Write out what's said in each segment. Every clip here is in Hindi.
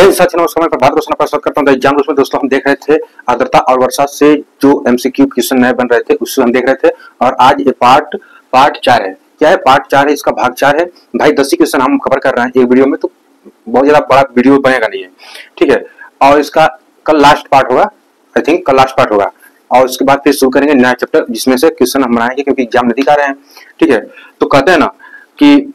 हाय साथियों, नमस्कार। मैं प्रभात रोशन स्वागत करता हूं। एग्जाम में दोस्तों हम देख रहे थे आर्द्रता और वर्षा से जो एमसीक्यू क्वेश्चन नए बन रहे थे उससे हम देख रहे थे। और आज ये पार्ट 4 है। क्या है? पार्ट 4 है, इसका भाग 4 है भाई। 10 ही क्वेश्चन हम कवर कर रहे हैं एक वीडियो में, तो बहुत ज्यादा बड़ा वीडियो बनेगा नहीं है, ठीक है। और इसका कल लास्ट पार्ट होगा, आई थिंक कल लास्ट पार्ट होगा। और उसके बाद फिर शुरू करेंगे नया चैप्टर जिसमें से क्वेश्चन हम बनाएंगे, क्योंकि एग्जाम नजदीक आ रहे हैं, ठीक है। तो कहते हैं ना कि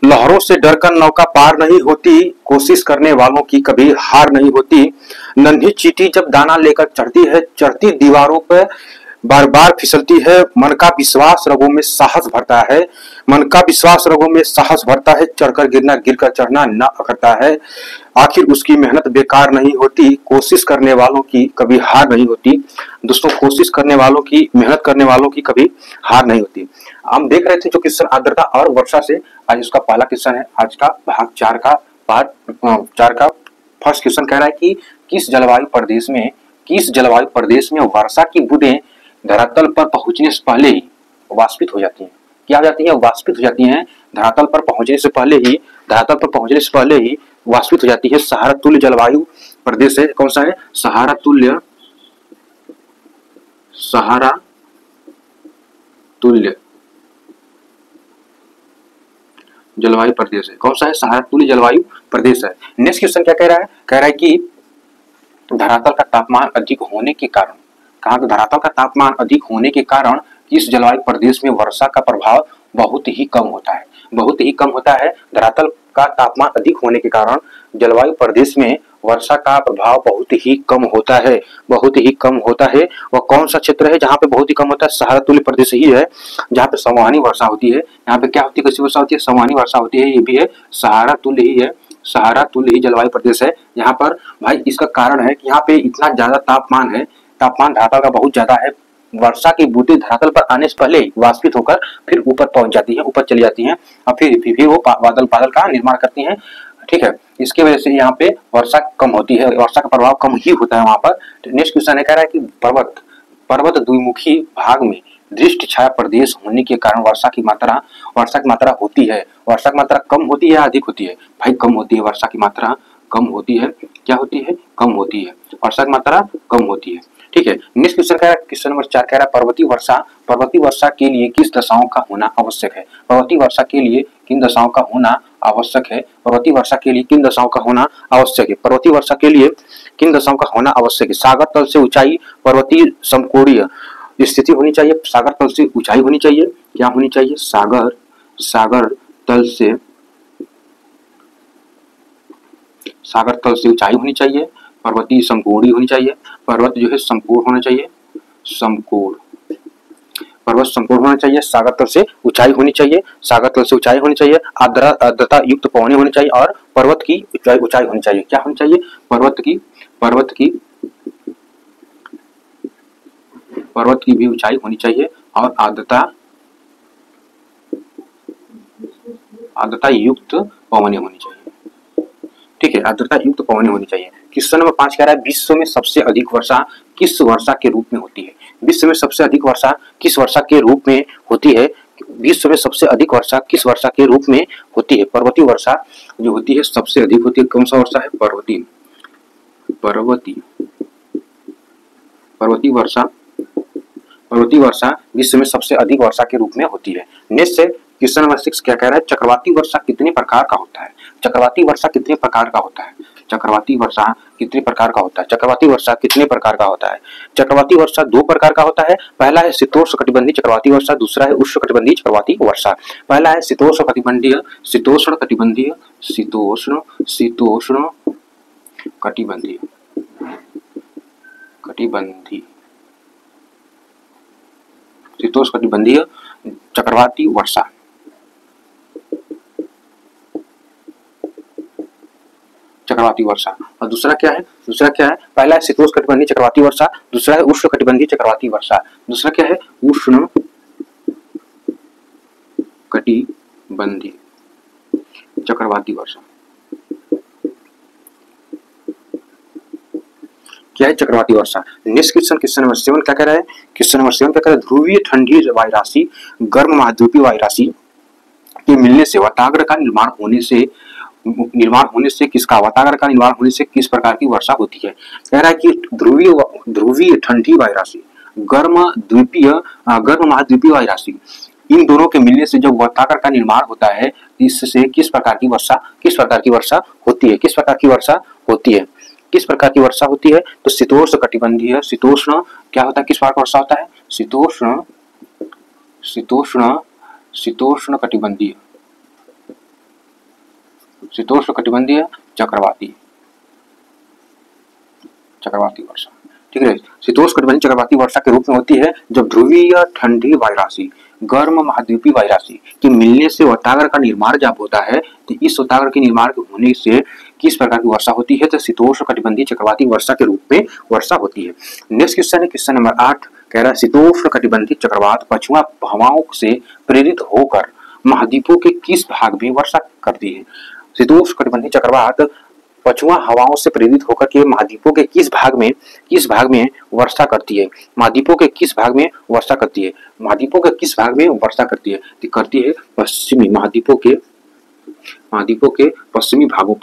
लहरों से डरकर नौका पार नहीं होती, कोशिश करने वालों की कभी हार नहीं होती। नन्ही चींटी जब दाना लेकर चढ़ती है, चढ़ती दीवारों पर बार बार फिसलती है। मन का विश्वास रगों में साहस भरता है, मन का विश्वास रगों में साहस भरता है। चढ़कर गिरना, गिरकर चढ़ना न अखरता है। आखिर उसकी मेहनत बेकार नहीं होती, कोशिश करने वालों की कभी हार नहीं होती। दोस्तों, कोशिश करने वालों की, मेहनत करने वालों की कभी हार नहीं होती। हम देख रहे थे जो क्वेश्चन आर्द्रता और वर्षा से, आज उसका पहला क्वेश्चन है। आज का भाग 4 का पार्ट 4 का फर्स्ट क्वेश्चन कह रहा है कि किस जलवायु प्रदेश में वर्षा की बूंदें धरातल पर पहुंचने से पहले ही वाष्पित हो जाती हैं। क्या हो जाती है? वाष्पित हो जाती हैं। धरातल पर पहुंचने से पहले ही वाष्पित हो जाती है। सहारा तुल्य जलवायु प्रदेश है। कौन सा है? सहारा तुल्य जलवायु प्रदेश है। कौन सा है? सहारा तुल्य जलवायु प्रदेश है। नेक्स्ट क्वेश्चन क्या कह रहा है? कह रहा है कि धरातल का तापमान अधिक होने के कारण, कहा तो धरातल का तापमान अधिक होने के कारण किस जलवायु प्रदेश में वर्षा का प्रभाव बहुत ही कम होता है। बहुत ही कम होता है। धरातल का तापमान अधिक होने के कारण जलवायु प्रदेश में वर्षा का प्रभाव बहुत ही कम होता है। बहुत ही कम होता है। वह कौन सा क्षेत्र है जहाँ पे बहुत ही कम होता है? सहारा तुल्य प्रदेश ही है, जहाँ पे संवहनी वर्षा होती है। यहाँ पे क्या होती है? कैसी वर्षा होती है? संवहनी वर्षा होती है। ये भी है सहारा तुल्य ही है, सहारा तुल्य ही जलवायु प्रदेश है। यहाँ पर भाई इसका कारण है कि यहाँ पे इतना ज्यादा तापमान है, तापमान धरातल का बहुत ज्यादा है। वर्षा की बूंदें धरातल पर आने से पहले वाष्पित होकर फिर ऊपर पहुंच जाती हैं, ऊपर चली जाती हैं और फिर वो बादल का निर्माण करती हैं, ठीक है। इसकी वजह से यहाँ पे वर्षा कम होती है, वर्षा का प्रभाव कम ही होता है वहां पर। नेक्स्ट क्वेश्चन कह रहा है कि पर्वत द्विमुखी भाग में दृष्टि छाया प्रदेश होने के कारण वर्षा की मात्रा होती है। वर्षा की मात्रा कम होती है या अधिक होती है? भाई कम होती है। वर्षा की मात्रा कम होती है। क्या होती है? कम होती है। वर्षा की मात्रा कम होती है, ठीक है। नेक्स्ट क्वेश्चन कह रहा है, क्वेश्चन नंबर 4 कह रहा है पर्वतीय वर्षा के लिए किस दशाओं का होना आवश्यक है? पर्वतीय वर्षा के लिए किन दशाओं का होना आवश्यक है? पर्वतीय वर्षा के लिए किन दशाओं का होना आवश्यक है? पर्वतीय वर्षा के लिए किन दशाओं का होना आवश्यक है? सागर तल से ऊंचाई पर्वतीय समकोणीय स्थिति होनी चाहिए। सागर तल से ऊंचाई होनी चाहिए। क्या होनी चाहिए? सागर तल से ऊंचाई होनी चाहिए। पर्वतीय समकोणीय होनी चाहिए। पर्वत जो है समकोण होना चाहिए। पर्वत समकोण होना चाहिए। सागर तल से ऊंचाई होनी चाहिए। आर्द्रता युक्त पवनें होनी चाहिए और पर्वत की ऊंचाई होनी चाहिए। क्या होनी चाहिए? पर्वत की भी ऊंचाई होनी चाहिए और आर्द्रता युक्त पवनें होनी चाहिए, ठीक है। आर्द्रता युक्त पवनें होनी चाहिए। क्वेश्चन नंबर 5 कह रहा है विश्व में सबसे अधिक वर्षा किस वर्षा के रूप में होती है? विश्व में सबसे अधिक वर्षा किस वर्षा के रूप में होती है? विश्व में सबसे अधिक वर्षा किस वर्षा के रूप में होती है? पर्वतीय वर्षा जो होती है सबसे अधिक होती है। कौन सा वर्षा है? पर्वतीय वर्षा विश्व में सबसे अधिक वर्षा के रूप में होती है। नेक्स्ट है क्वेश्चन नंबर 6 क्या कह रहा है? चक्रवाती वर्षा कितने प्रकार का होता है? चक्रवाती वर्षा कितने प्रकार का होता है? चक्रवाती वर्षा कितने प्रकार का होता है? चक्रवाती वर्षा कितने प्रकार का होता है? चक्रवाती वर्षा 2 प्रकार का होता है। पहला है शीतोष्णकटिबंधीय चक्रवाती वर्षा, दूसरा है उष्णकटिबंधीय चक्रवाती वर्षा। पहला है शीतोष्णकटिबंधीय चक्रवाती वर्षा। और दूसरा क्या है? पहला है शीतोष्णकटिबंधीय चक्रवाती वर्षा, दूसरा है उष्णकटिबंधीय चक्रवाती वर्षा। दूसरा क्या है? उष्णकटिबंधीय चक्रवाती वर्षा। क्या है? चक्रवाती वर्षा। नेक्स्ट क्वेश्चन नंबर 7 क्या कह रहा है? क्वेश्चन नंबर 7 क्या कह रहा है? ध्रुवीय ठंडी वायु राशि गर्म महाद्वीपीय वायु राशि के मिलने से वातावरण का निर्माण होने से निर्माण होने से, किसका, वातावरण का निर्माण होने से किस प्रकार की वर्षा होती है। कह रहा है कि ध्रुवीय ठंडी वायुराशि, गर्म महाद्वीपीय वायुराशि, इन दोनों के मिलने से जब वातावरण का निर्माण होता है, इससे किस प्रकार की वर्षा होती है, किस प्रकार की वर्षा होती है, किस प्रकार की वर्षा होती है। तो शीतोष्ण कटिबंधीय, शीतोष्ण क्या होता है, किस प्रकार वर्षा होता है, शीतोष्ण कटिबंधीय चक्रवाती वर्षा, ठीक है। शीतोष्ण कटिबंधीय चक्रवाती वर्षा के रूप में होती है जब ध्रुवीय ठंडी वायुराशि, गर्म महाद्वीपीय वायुराशि के मिलने से वातावरण का निर्माण जब होता है, तो इस वातावरण के निर्माण के होने से किस प्रकार की वर्षा होती है, तो शीतोष्ण कटिबंधीय चक्रवाती वर्षा के रूप में वर्षा होती है। नेक्स्ट क्वेश्चन है क्वेश्चन नंबर 8, कह रहा है शीतोष्ण कटिबंधीय चक्रवात पछुआ हवाओं से प्रेरित होकर महाद्वीपों के किस भाग में वर्षा करती है। शीतोष्ण कटिबंधीय चक्रवात पछुआ हवाओं से प्रेरित होकर के महाद्वीपों के किस भाग में वर्षा करती है, महाद्वीपों के किस भाग में वर्षा करती है, महाद्वीपों के किस भाग में वर्षा करती है, तो करती है पश्चिमी महाद्वीपों के पश्चिमी भागों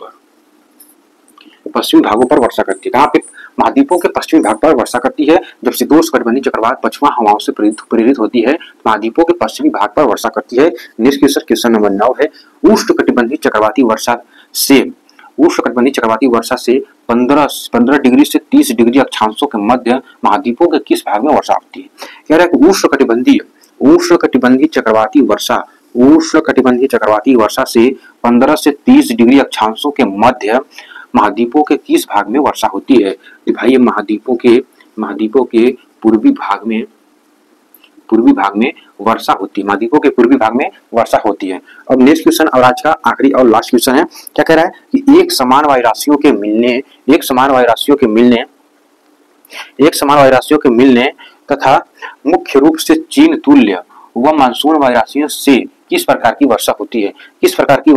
पर वर्षा करती है। कहाँ पे, महाद्वीपों के पश्चिमी भाग पर वर्षा करती है। जब शीतोष्ण कटिबंधीय चक्रवात पछुआ हवाओं से प्रेरित होती है, महाद्वीपों के पश्चिमी भाग पर वर्षा करती है। नेक्स्ट क्वेश्चन नंबर 9 है, उष्ण कटिबंधीय चक्रवाती वर्षा से 15 डिग्री से 30 डिग्री अक्षांशों के मध्य महाद्वीपों के किस भाग में वर्षा होती है। कह रहा है कि उष्ण कटिबंधीय चक्रवाती वर्षा से 15 से 30 डिग्री अक्षांशों के मध्य महाद्वीपों के किस भाग में वर्षा होती है। तो भाई ये महाद्वीपों के पूर्वी भाग में वर्षा होती है, महाद्वीपों के पूर्वी भाग में वर्षा होती है। अब नेक्स्ट क्वेश्चन और आज का आखिरी और लास्ट क्वेश्चन है, क्या कह रहा है कि एक समान वायुराशियों के मिलने तथा मुख्य रूप से चीन तुल्य व मानसून वायुराशियों से किस प्रकार की वर्षा होती है, तो किस प्रकार की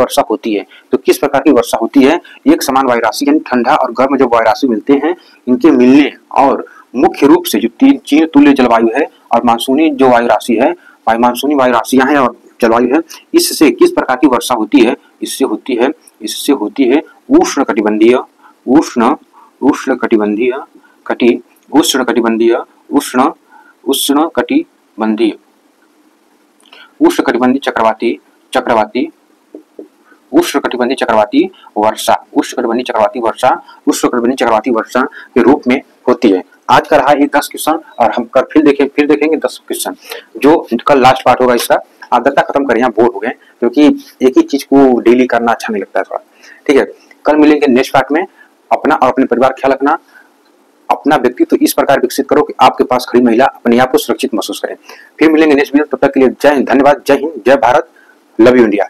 वर्षा होती है। एक समान वायुराशि यानी ठंडा और गर्म जब वायुराशि मिलते हैं, इनके मिलने और मुख्य रूप से जो चीन तुल्य जलवायु है और मानसूनी जो वायुराशि है, मानसूनी वायुराशियां हैं और जलवायु है, इससे किस प्रकार की वर्षा होती है। इससे होती है उष्ण कटिबंधीय चक्रवाती वर्षा के रूप में होती है। आज का रहा ये 10 क्वेश्चन और हम फिर देखेंगे 10 क्वेश्चन, जो कल लास्ट पार्ट होगा इसका। आप दत्ता खत्म करें, यहाँ बोर हो गए क्योंकि एक ही चीज को डेली करना अच्छा नहीं लगता है थोड़ा, ठीक है। कल मिलेंगे नेक्स्ट पार्ट में। अपना और अपने परिवार ख्याल रखना, अपना व्यक्तित्व इस प्रकार विकसित करो कि आपके पास खड़ी महिला अपने आप को सुरक्षित महसूस करें। फिर मिलेंगे नेक्स्ट वीडियो, तब तक के लिए जय हिंद, धन्यवाद, जय हिंद, जय भारत, लव यू इंडिया।